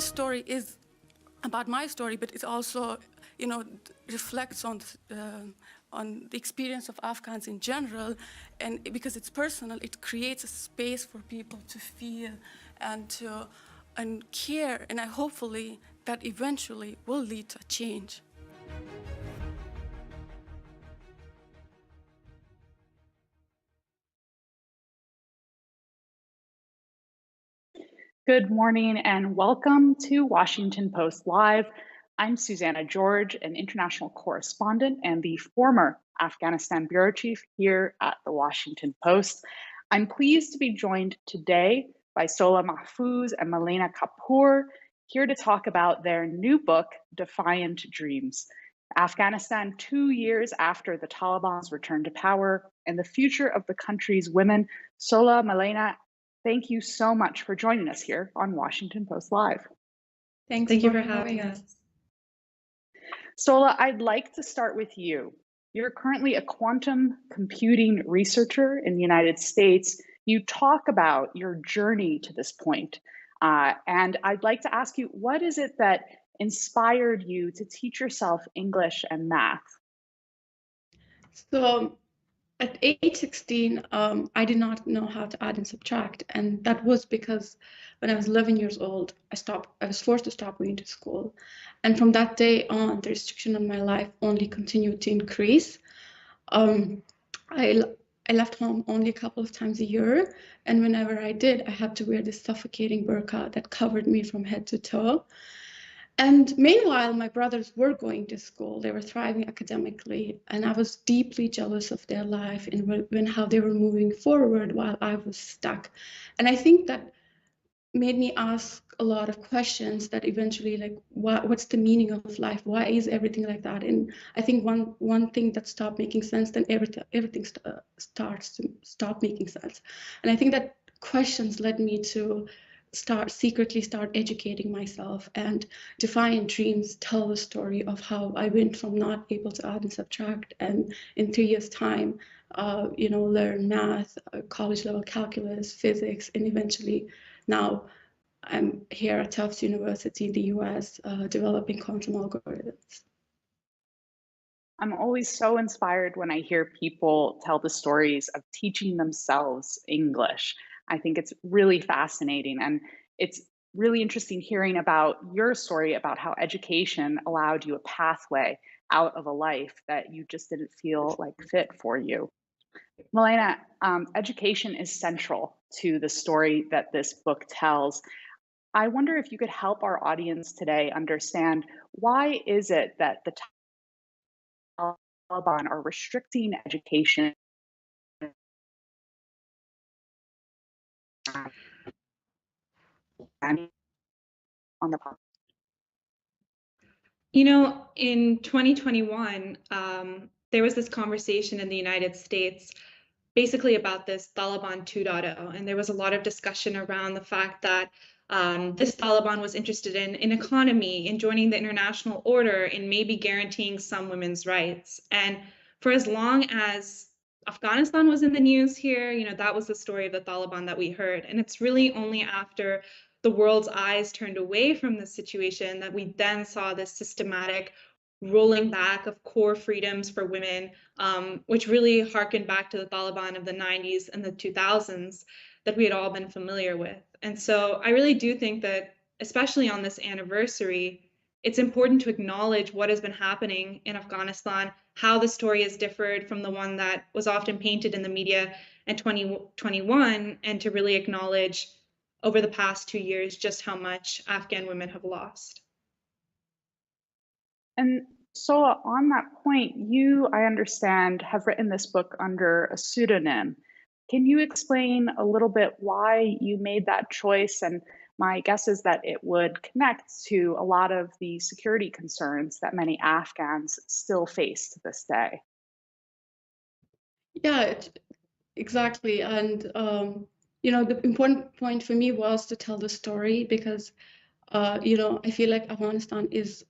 this story is about my story, but it also, reflects on the experience of Afghans in general, and because it's personal, it creates a space for people to feel and care, and hopefully that eventually will lead to a change. Good morning and welcome to Washington Post Live. I'm Susannah George, an international correspondent and the former Afghanistan bureau chief here at the Washington Post. I'm pleased to be joined today by Sola Mahfouz and Malaina Kapoor, here to talk about their new book, Defiant Dreams: Afghanistan 2 years after the Taliban's return to power and the future of the country's women. Sola, Malaina, thank you so much for joining us here on Washington Post Live. Thank you for having us. Sola, I'd like to start with you. You're currently a quantum computing researcher in the United States. You talk about your journey to this point. And I'd like to ask you, what is it that inspired you to teach yourself English and math? So at age 16, I did not know how to add and subtract. And that was because when I was 11 years old, I was forced to stop going to school. And from that day on, the restriction on my life only continued to increase. I left home only a couple of times a year. And whenever I did, I had to wear this suffocating burqa that covered me from head to toe. And meanwhile, my brothers were going to school. They were thriving academically, and I was deeply jealous of their life and how they were moving forward while I was stuck. And I think that made me ask a lot of questions that eventually, like, what's the meaning of life? Why is everything like that? And I think one thing that stopped making sense, then everything starts to stop making sense. And I think that questions led me to secretly start educating myself. And Defiant Dreams tell the story of how I went from not able to add and subtract, and in 3 years' time, learn math, college level calculus, physics, and eventually now I'm here at Tufts University in the US developing quantum algorithms. I'm always so inspired when I hear people tell the stories of teaching themselves English. I think it's really fascinating. And it's really interesting hearing about your story about how education allowed you a pathway out of a life that you just didn't feel like fit for you. Malaina, education is central to the story that this book tells. I wonder if you could help our audience today understand, why is it that the Taliban are restricting education on the public? In 2021, there was this conversation in the United States basically about this Taliban 2.0, and there was a lot of discussion around the fact that this Taliban was interested in economy, in joining the international order, in maybe guaranteeing some women's rights. And for as long as Afghanistan was in the news here, that was the story of the Taliban that we heard. And it's really only after the world's eyes turned away from this situation that we then saw this systematic rolling back of core freedoms for women, which really harkened back to the Taliban of the 90s and the 2000s that we had all been familiar with. And so I really do think that, especially on this anniversary, it's important to acknowledge what has been happening in Afghanistan, how the story has differed from the one that was often painted in the media in 2021, and to really acknowledge over the past 2 years just how much Afghan women have lost. And so on that point, you, I understand, have written this book under a pseudonym. Can you explain a little bit why you made that choice? And my guess is that it would connect to a lot of the security concerns that many Afghans still face to this day. Yeah, exactly. And, the important point for me was to tell the story because, I feel like Afghanistan is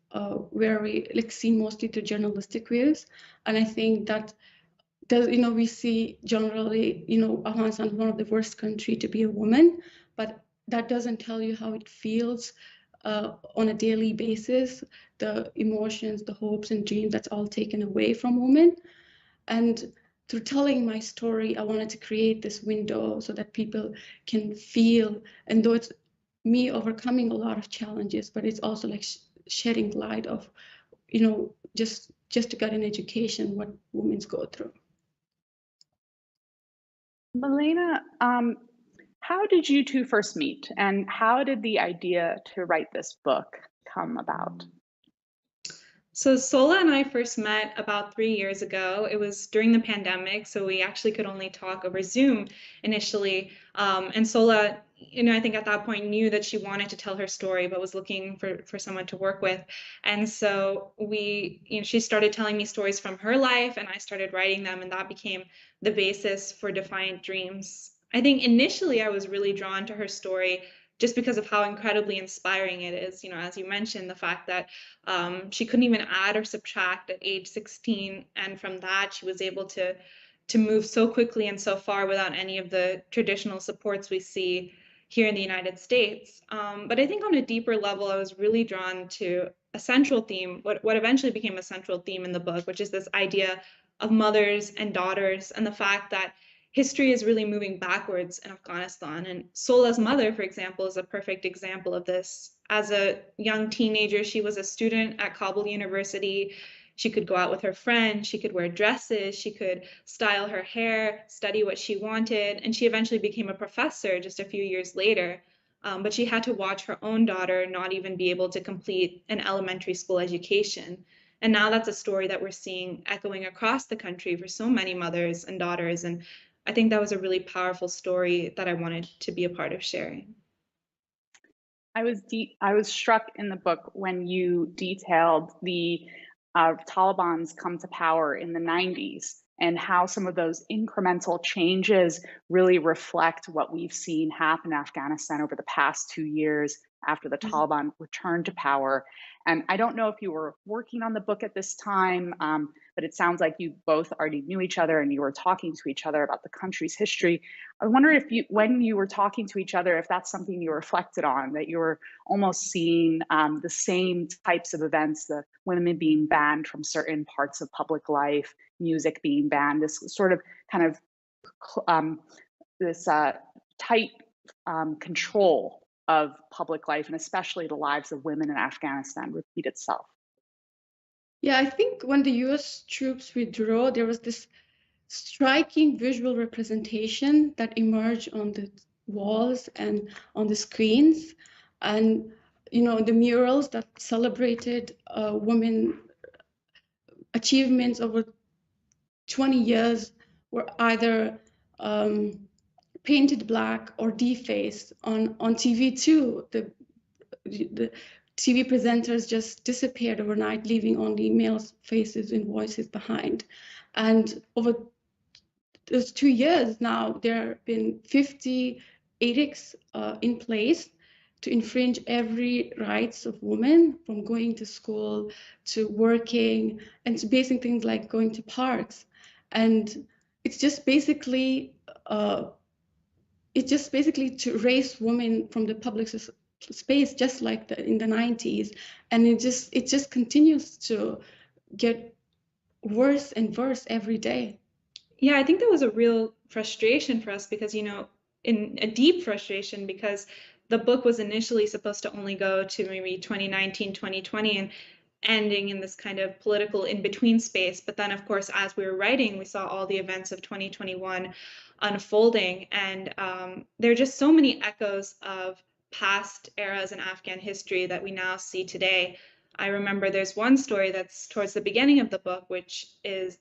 very seen mostly through journalistic views. And I think that we see generally, Afghanistan is one of the worst countries to be a woman, but that doesn't tell you how it feels on a daily basis, the emotions, the hopes and dreams, that's all taken away from women. And through telling my story, I wanted to create this window so that people can feel, and though it's me overcoming a lot of challenges, but it's also like shedding light of, you know, just to get an education, what women go through. Malaina, how did you two first meet, and how did the idea to write this book come about? So Sola and I first met about 3 years ago. It was during the pandemic, so we actually could only talk over Zoom initially. And Sola, you know, I think at that point knew that she wanted to tell her story, but was looking for someone to work with. And so we, you know, she started telling me stories from her life, and I started writing them, and that became the basis for Defiant Dreams. I think initially I was really drawn to her story just because of how incredibly inspiring it is. You know, as you mentioned, the fact that she couldn't even add or subtract at age 16, and from that she was able to move so quickly and so far without any of the traditional supports we see here in the United States. But I think on a deeper level, I was really drawn to a central theme, what eventually became a central theme in the book, which is this idea of mothers and daughters, and the fact that history is really moving backwards in Afghanistan. And Sola's mother, for example, is a perfect example of this. As a young teenager, she was a student at Kabul University. She could go out with her friends, she could wear dresses, she could style her hair, study what she wanted, and she eventually became a professor just a few years later. But she had to watch her own daughter not even be able to complete an elementary school education. And now that's a story that we're seeing echoing across the country for so many mothers and daughters. And I think that was a really powerful story that I wanted to be a part of sharing. I was struck in the book when you detailed the Taliban's come to power in the 90s and how some of those incremental changes really reflect what we've seen happen in Afghanistan over the past 2 years after the Taliban returned to power. And I don't know if you were working on the book at this time, but it sounds like you both already knew each other and you were talking to each other about the country's history. I wonder if you, when you were talking to each other, if that's something you reflected on, that you were almost seeing the same types of events, the women being banned from certain parts of public life, music being banned, this sort of kind of this tight control of public life, and especially the lives of women in Afghanistan, repeat itself. Yeah, I think when the US troops withdrew, there was this striking visual representation that emerged on the walls and on the screens. And, you know, the murals that celebrated women achievements over 20 years were either painted black or defaced. On TV too, the TV presenters just disappeared overnight, leaving only male faces and voices behind. And over those 2 years now, there have been 50 edicts in place to infringe every rights of women, from going to school to working and to basic things like going to parks. And it's just basically to erase women from the public space, just like in the 90s. And it just continues to get worse and worse every day. Yeah, I think that was a real frustration for us because, you know, in a deep frustration, because the book was initially supposed to only go to maybe 2019, 2020, and ending in this kind of political in-between space. But then, of course, as we were writing, we saw all the events of 2021 unfolding. And there are just so many echoes of past eras in Afghan history that we now see today. I remember there's one story that's towards the beginning of the book, which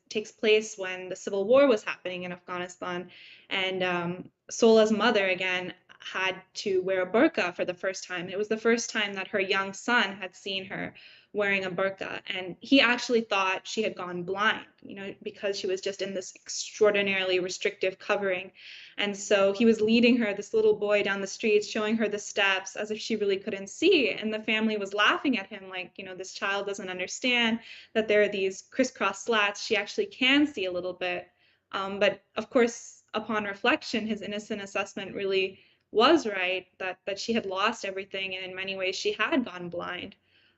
takes place when the civil war was happening in Afghanistan. And Sola's mother, again, had to wear a burqa for the first time. It was the first time that her young son had seen her wearing a burqa. And he actually thought she had gone blind, you know, because she was just in this extraordinarily restrictive covering. And so he was leading her, this little boy, down the streets, showing her the steps as if she really couldn't see. And the family was laughing at him like, you know, this child doesn't understand that there are these crisscross slats. She actually can see a little bit. But of course, upon reflection, his innocent assessment really was right, that she had lost everything, and in many ways she had gone blind.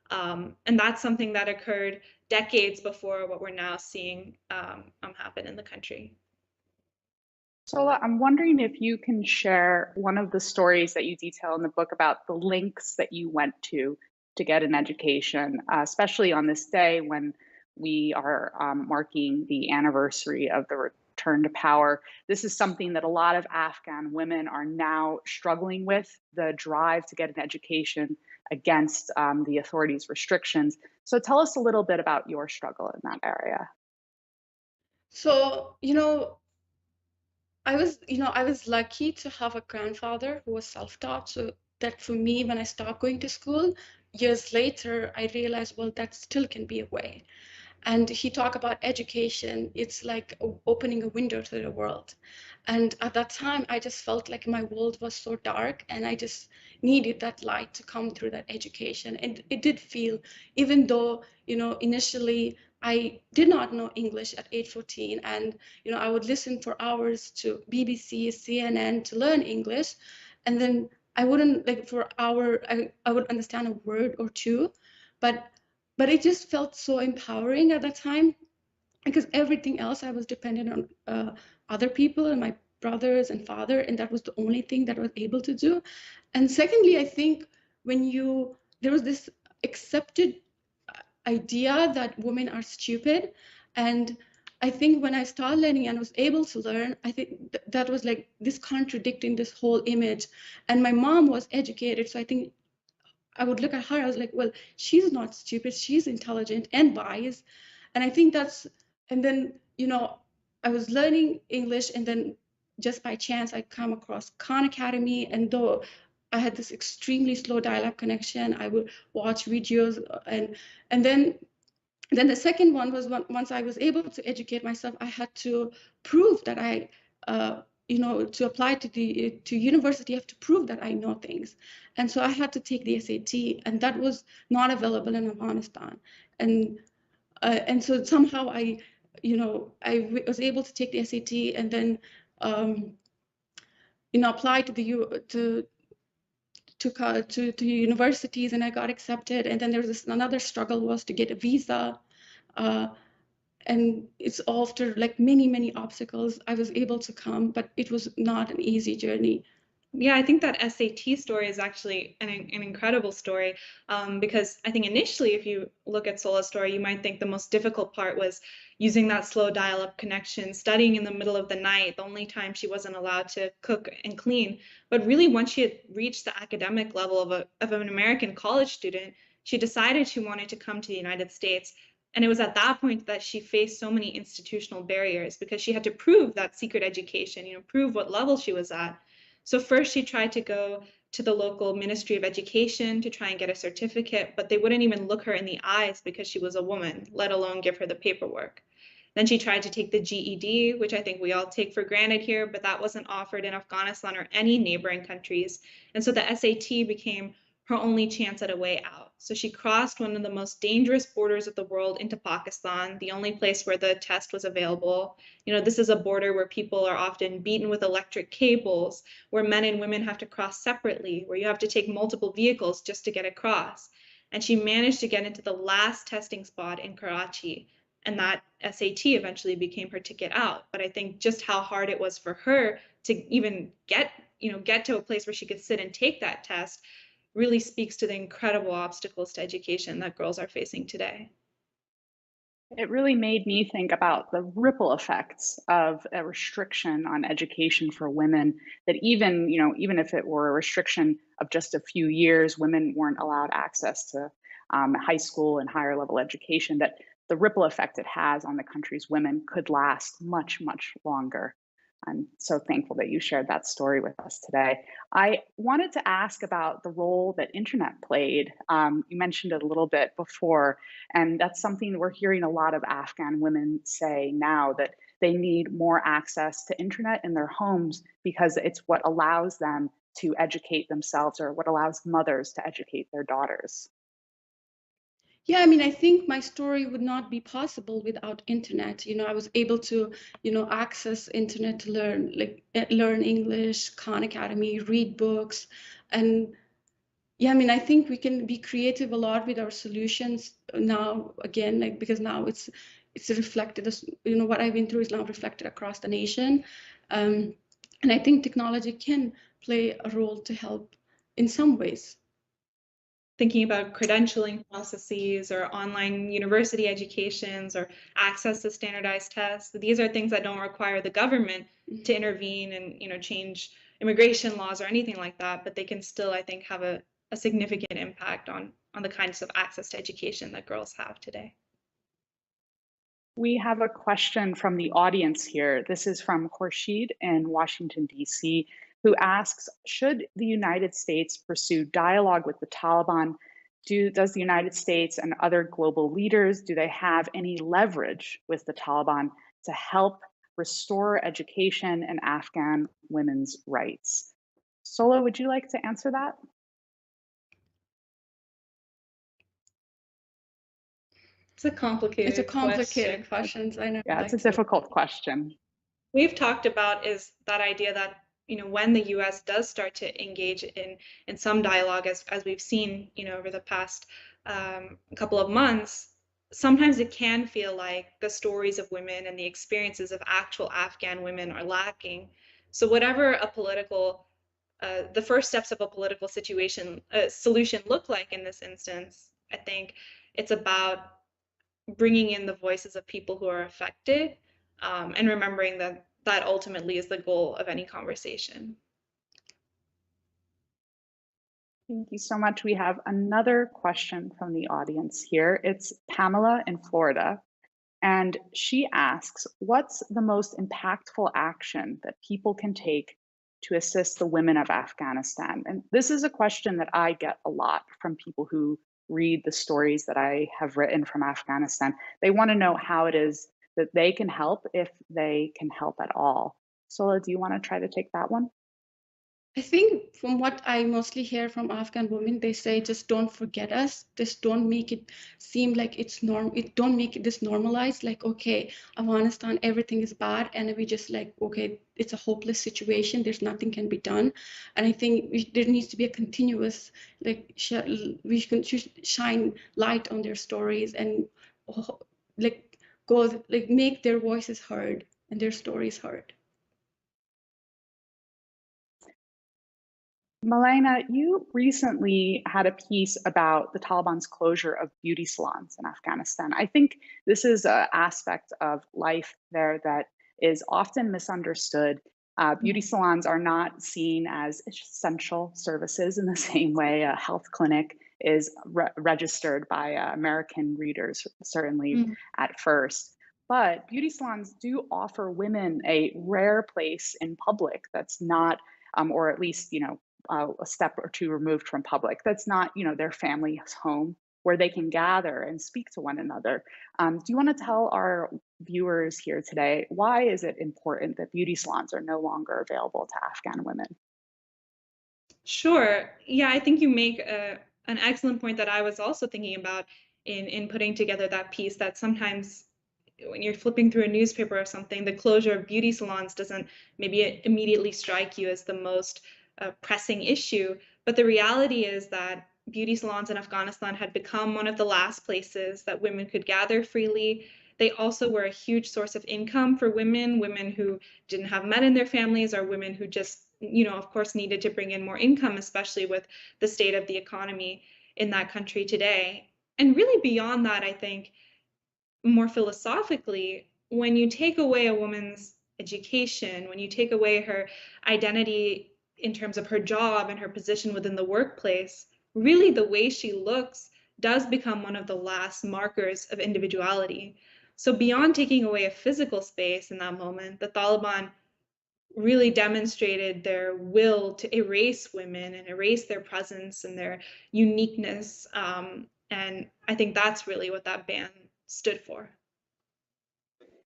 And that's something that occurred decades before what we're now seeing happen in the country. Sola, I'm wondering if you can share one of the stories that you detail in the book about the links that you went to get an education, especially on this day when we are marking the anniversary of the return to power. This is something that a lot of Afghan women are now struggling with, the drive to get an education against the authorities' restrictions. So tell us a little bit about your struggle in that area. So, I was lucky to have a grandfather who was self-taught. So that for me, when I stopped going to school, years later, I realized, well, that still can be a way. And he talked about education. It's like opening a window to the world. And at that time, I just felt like my world was so dark, and I just needed that light to come through that education. And it did feel, even though, initially I did not know English at age 14, and, I would listen for hours to BBC, CNN to learn English. And then I wouldn't, like, for an hour, I would understand a word or two, but it just felt so empowering at that time, because everything else I was dependent on other people and my brothers and father, and that was the only thing that I was able to do. And secondly, I think there was this accepted idea that women are stupid, and I think when I started learning and was able to learn, I think that was like this contradicting this whole image. And my mom was educated, so I think I would look at her, I was like, well, she's not stupid, she's intelligent and wise. And I think and then, I was learning English, and then just by chance, I come across Khan Academy. And though I had this extremely slow dial-up connection, I would watch videos. And then the second one was once I was able to educate myself, I had to prove that to apply to university, I have to prove that I know things. And so I had to take the SAT, and that was not available in Afghanistan. And so somehow I was able to take the SAT, and then apply to universities, and I got accepted. And then there was another struggle was to get a visa. Uh, and it's after like many obstacles I was able to come, but it was not an easy journey. Yeah, I think that SAT story is actually an incredible story, because I think initially, if you look at Sola's story, you might think the most difficult part was using that slow dial-up connection, studying in the middle of the night, the only time she wasn't allowed to cook and clean. But really, once she had reached the academic level of an American college student, she decided she wanted to come to the United States. And it was at that point that she faced so many institutional barriers, because she had to prove that secret education, prove what level she was at. So first she tried to go to the local Ministry of Education to try and get a certificate, but they wouldn't even look her in the eyes because she was a woman, let alone give her the paperwork. Then she tried to take the GED, which I think we all take for granted here, but that wasn't offered in Afghanistan or any neighboring countries. And so the SAT became her only chance at a way out. So she crossed one of the most dangerous borders of the world into Pakistan, the only place where the test was available. This is a border where people are often beaten with electric cables, where men and women have to cross separately, where you have to take multiple vehicles just to get across. And she managed to get into the last testing spot in Karachi, and that SAT eventually became her ticket out. But I think just how hard it was for her to even get to a place where she could sit and take that test really speaks to the incredible obstacles to education that girls are facing today. It really made me think about the ripple effects of a restriction on education for women, that even if it were a restriction of just a few years, women weren't allowed access to high school and higher level education, that the ripple effect it has on the country's women could last much longer. I'm so thankful that you shared that story with us today. I wanted to ask about the role that internet played. You mentioned it a little bit before, and that's something we're hearing a lot of Afghan women say now, that they need more access to internet in their homes because it's what allows them to educate themselves, or what allows mothers to educate their daughters. Yeah, I mean, I think my story would not be possible without internet. I was able to, access internet to learn English, Khan Academy, read books. And yeah, I mean, I think we can be creative a lot with our solutions now, again, because now it's reflected as, what I've been through is now reflected across the nation. And I think technology can play a role to help in some ways. Thinking about credentialing processes or online university educations or access to standardized tests. These are things that don't require the government to intervene and change immigration laws or anything like that, but they can still, I think, have a significant impact on the kinds of access to education that girls have today. We have a question from the audience here. This is from Khurshid in Washington, D.C., who asks, should the United States pursue dialogue with the Taliban? Does the United States and other global leaders, do they have any leverage with the Taliban to help restore education and Afghan women's rights? Sola, would you like to answer that? It's a complicated question. I know. Yeah, it's a difficult question. We've talked about is that idea that when the U.S. does start to engage in some dialogue, as we've seen over the past couple of months, sometimes it can feel like the stories of women and the experiences of actual Afghan women are lacking. So whatever the first steps of a political solution look like in this instance, I think it's about bringing in the voices of people who are affected, and remembering that ultimately is the goal of any conversation. Thank you so much. We have another question from the audience here. It's Pamela in Florida, and she asks, what's the most impactful action that people can take to assist the women of Afghanistan? And this is a question that I get a lot from people who read the stories that I have written from Afghanistan. They want to know how it is that they can help, if they can help at all. Sola, do you want to try to take that one? I think from what I mostly hear from Afghan women, they say, just don't forget us. Just don't make it seem like it's normal. Don't make it this normalized. Like, okay, Afghanistan, everything is bad. And we just like, okay, it's a hopeless situation. There's nothing can be done. And I think there needs to be a continuous, like, we should shine light on their stories and make their voices heard and their stories heard. Malaina, you recently had a piece about the Taliban's closure of beauty salons in Afghanistan. I think this is an aspect of life there that is often misunderstood. Beauty salons are not seen as essential services in the same way a health clinic is registered by American readers, certainly at first. But beauty salons do offer women a rare place in public that's not, or at least, a step or two removed from public. That's not, their family's home where they can gather and speak to one another. Do you want to tell our viewers here today, why is it important that beauty salons are no longer available to Afghan women? Sure. Yeah, I think you make an excellent point that I was also thinking about in putting together that piece, that sometimes when you're flipping through a newspaper or something, the closure of beauty salons doesn't maybe immediately strike you as the most pressing issue. But the reality is that beauty salons in Afghanistan had become one of the last places that women could gather freely. They also were a huge source of income for women who didn't have men in their families, or women who just, of course, needed to bring in more income, especially with the state of the economy in that country today. And really beyond that, I think, more philosophically, when you take away a woman's education, when you take away her identity in terms of her job and her position within the workplace, really the way she looks does become one of the last markers of individuality. So beyond taking away a physical space in that moment, the Taliban really demonstrated their will to erase women and erase their presence and their uniqueness. And I think that's really what that ban stood for.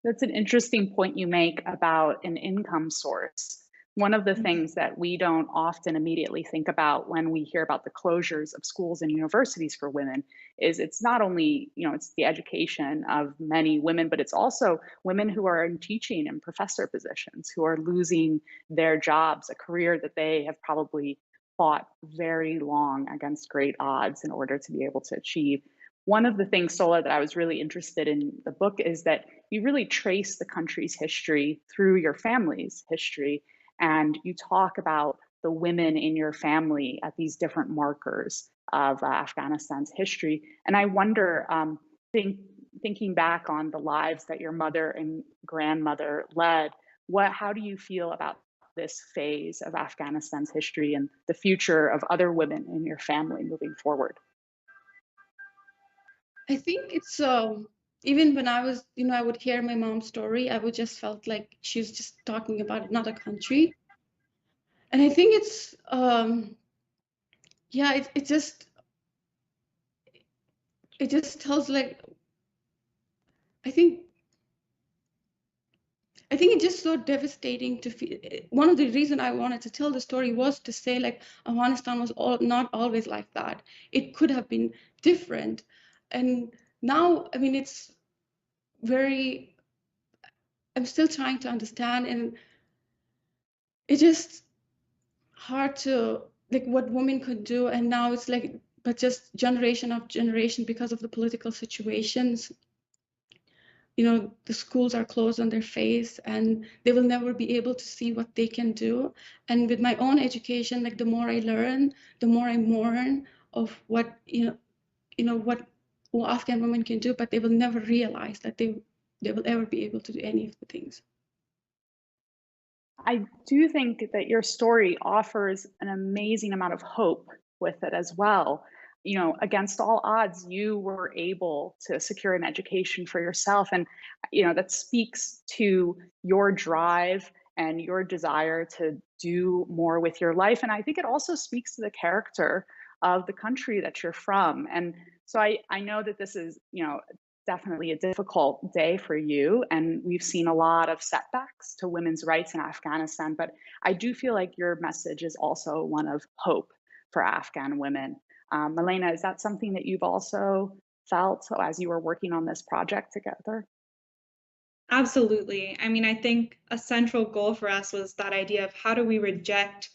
That's an interesting point you make about an income source. One of the Mhm. things that we don't often immediately think about when we hear about the closures of schools and universities for women is it's not only, it's the education of many women, but it's also women who are in teaching and professor positions who are losing their jobs, a career that they have probably fought very long against great odds in order to be able to achieve. One of the things, Sola, that I was really interested in the book is that you really trace the country's history through your family's history, and you talk about the women in your family at these different markers of Afghanistan's history. And I wonder, thinking back on the lives that your mother and grandmother led, how do you feel about this phase of Afghanistan's history and the future of other women in your family moving forward? I think it's even when I was, I would hear my mom's story, I would just felt like she was just talking about another country. And I think it's yeah, it just tells like I think it's just so devastating to feel. One of the reason I wanted to tell the story was to say like Afghanistan was not always like that. It could have been different. And now, I mean, it's very, I'm still trying to understand, and it's just hard to like what women could do. And now it's like, but just generation after generation, because of the political situations, the schools are closed on their face and they will never be able to see what they can do. And with my own education, like the more I learn, the more I mourn of what, what Afghan women can do, but they will never realize that they will ever be able to do any of the things. I do think that your story offers an amazing amount of hope with it as well. Against all odds, you were able to secure an education for yourself. And, that speaks to your drive and your desire to do more with your life. And I think it also speaks to the character of the country that you're from. And so I know that this is, definitely a difficult day for you. And we've seen a lot of setbacks to women's rights in Afghanistan. But I do feel like your message is also one of hope for Afghan women. Malaina, is that something that you've also felt as you were working on this project together? Absolutely. I mean, I think a central goal for us was that idea of how do we reject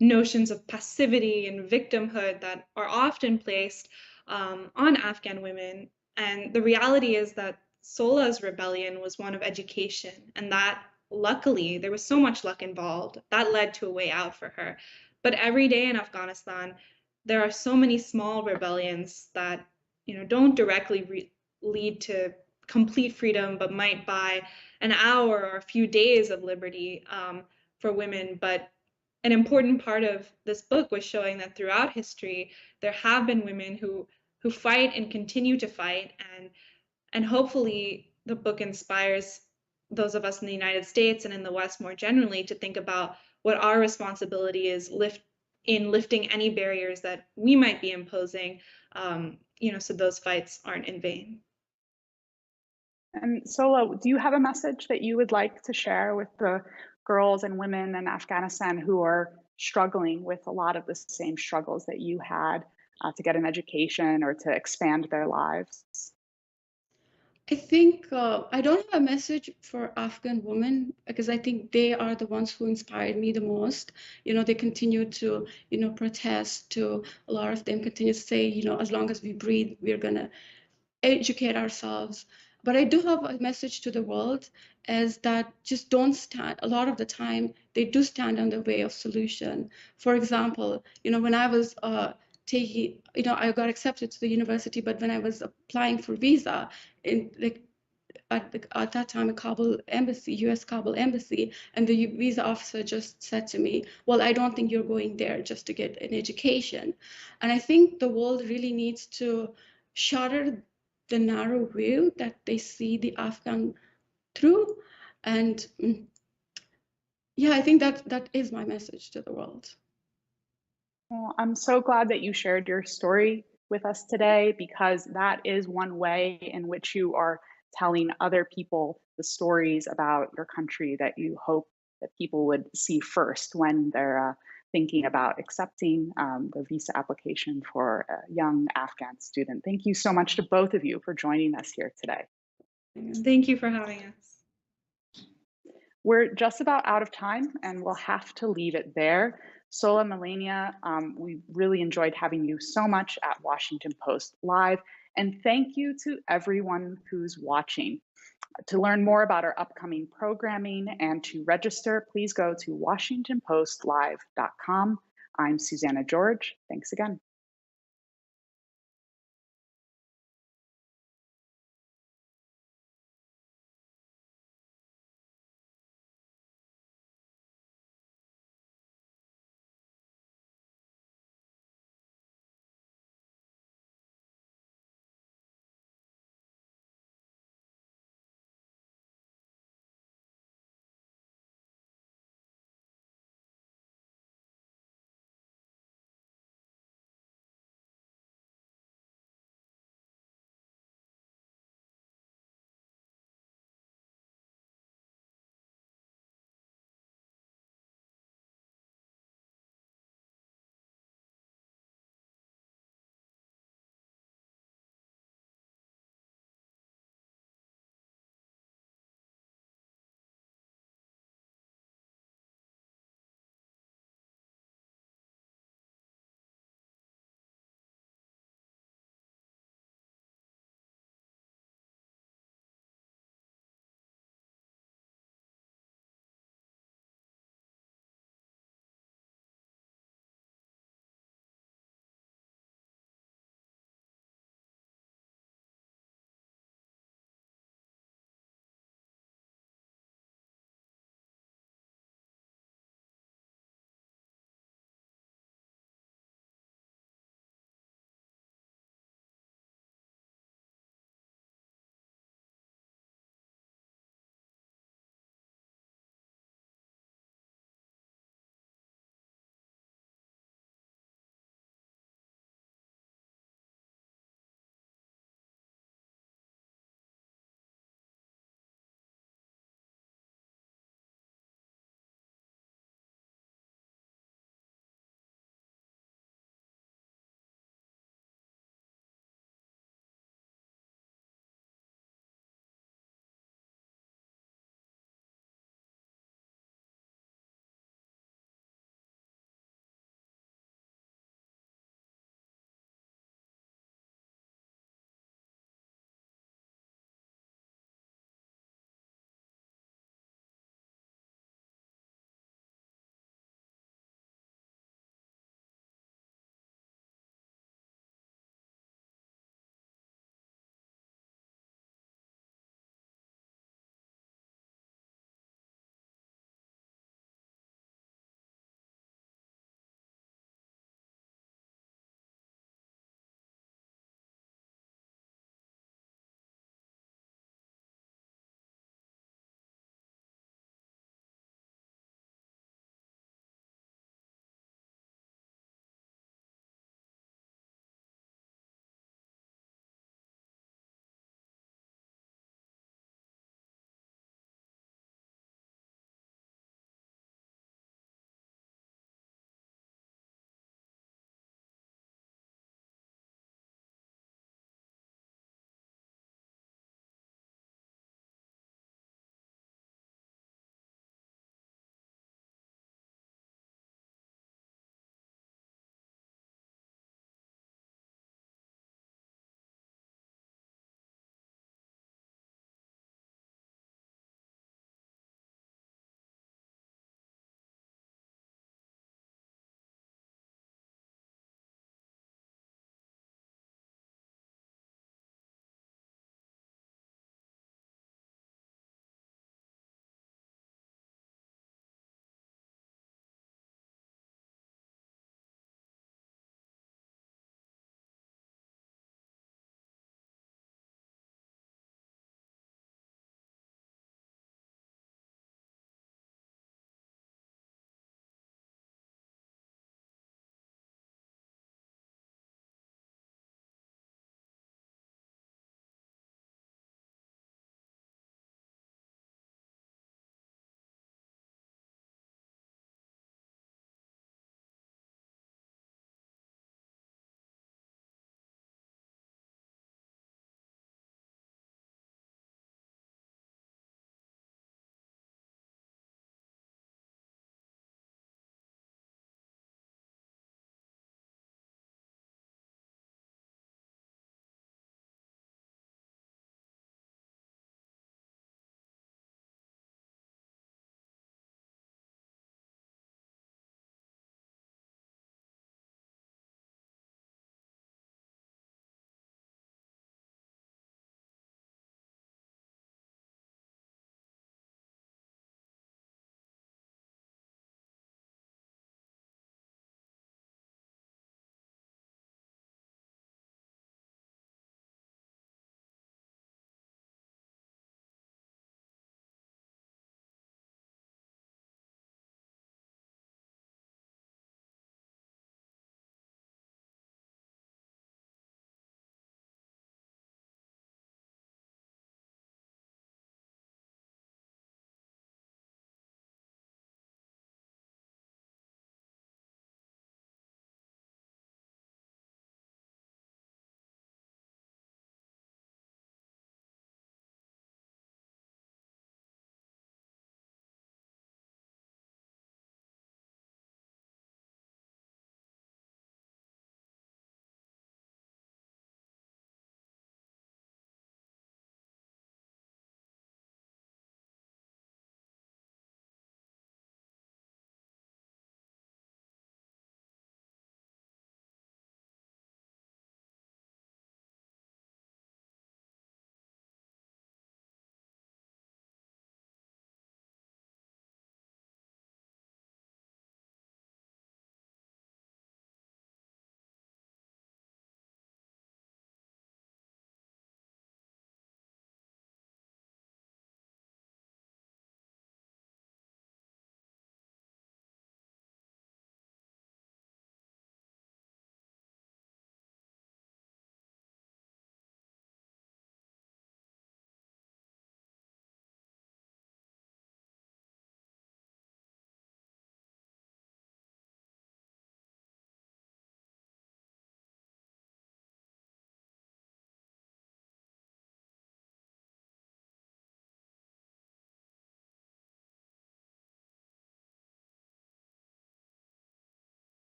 notions of passivity and victimhood that are often placed on Afghan women. And the reality is that Sola's rebellion was one of education, and that luckily there was so much luck involved that led to a way out for her. But every day in Afghanistan, there are so many small rebellions that don't directly lead to complete freedom, but might buy an hour or a few days of liberty for women. But an important part of this book was showing that throughout history, there have been women who fight and continue to fight, and hopefully the book inspires those of us in the United States and in the West more generally to think about what our responsibility is in lifting any barriers that we might be imposing, so those fights aren't in vain. And Sola, do you have a message that you would like to share with the girls and women in Afghanistan who are struggling with a lot of the same struggles that you had to get an education or to expand their lives? I think I don't have a message for Afghan women because I think they are the ones who inspired me the most. They continue to, protest. To a lot of them continue to say, as long as we breathe, we're gonna educate ourselves. But I do have a message to the world is that just don't stand. A lot of the time, they do stand on the way of solution. For example, when I was taking, I got accepted to the university, but when I was applying for visa, in like at that time, a Kabul embassy, U.S. Kabul embassy, and the visa officer just said to me, "Well, I don't think you're going there just to get an education." And I think the world really needs to shatter the narrow view that they see the Afghan through. And yeah, I think that is my message to the world. Well, I'm so glad that you shared your story with us today because that is one way in which you are telling other people the stories about your country that you hope that people would see first when they're thinking about accepting the visa application for a young Afghan student. Thank you so much to both of you for joining us here today. Thank you for having us. We're just about out of time and we'll have to leave it there. Sola, Malaina, we really enjoyed having you so much at Washington Post Live. And thank you to everyone who's watching. To learn more about our upcoming programming and to register, please go to WashingtonPostLive.com. I'm Susannah George. Thanks again.